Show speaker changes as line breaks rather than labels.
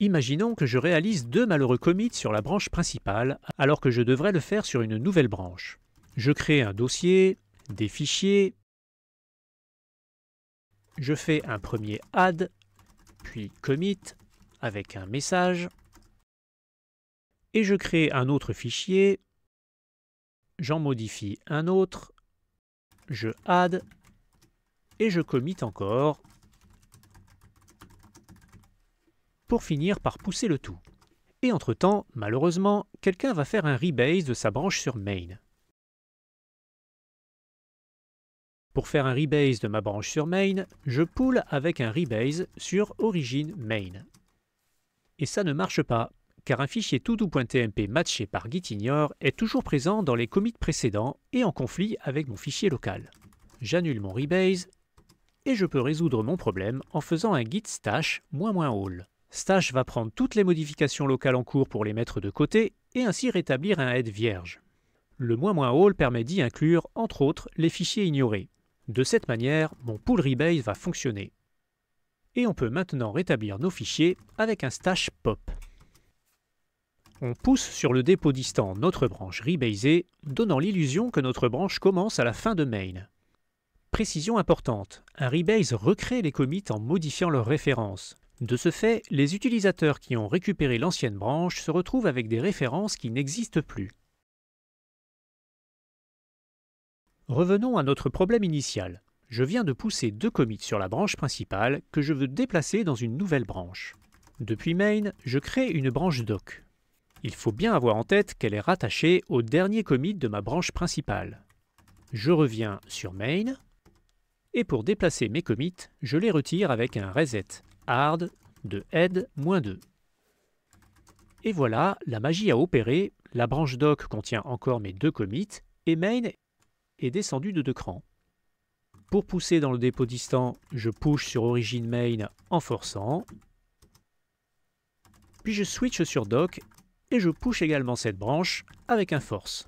Imaginons que je réalise 2 malheureux commits sur la branche principale, alors que je devrais le faire sur une nouvelle branche. Je crée un dossier, des fichiers, je fais un premier add, puis commit, avec un message, et je crée un autre fichier, j'en modifie un autre, je add, et je commit encore, pour finir par pousser le tout. Et entre-temps, malheureusement, quelqu'un va faire un rebase de sa branche sur main. Pour faire un rebase de ma branche sur main, je pull avec un rebase sur origin main. Et ça ne marche pas, car un fichier todo.tmp matché par gitignore est toujours présent dans les commits précédents et en conflit avec mon fichier local. J'annule mon rebase et je peux résoudre mon problème en faisant un git stash -all. Stash va prendre toutes les modifications locales en cours pour les mettre de côté et ainsi rétablir un head vierge. Le -all permet d'y inclure, entre autres, les fichiers ignorés. De cette manière, mon pull rebase va fonctionner. Et on peut maintenant rétablir nos fichiers avec un stash pop. On pousse sur le dépôt distant notre branche rebasée, donnant l'illusion que notre branche commence à la fin de main. Précision importante, un rebase recrée les commits en modifiant leur référence. De ce fait, les utilisateurs qui ont récupéré l'ancienne branche se retrouvent avec des références qui n'existent plus. Revenons à notre problème initial. Je viens de pousser 2 commits sur la branche principale que je veux déplacer dans une nouvelle branche. Depuis main, je crée une branche doc. Il faut bien avoir en tête qu'elle est rattachée au dernier commit de ma branche principale. Je reviens sur main, et pour déplacer mes commits, je les retire avec un reset hard de head -2. Et voilà, la magie a opéré, la branche doc contient encore mes 2 commits, et main est descendu de 2 crans. Pour pousser dans le dépôt distant, je push sur origin main en forçant, puis je switch sur doc et je push également cette branche avec un force.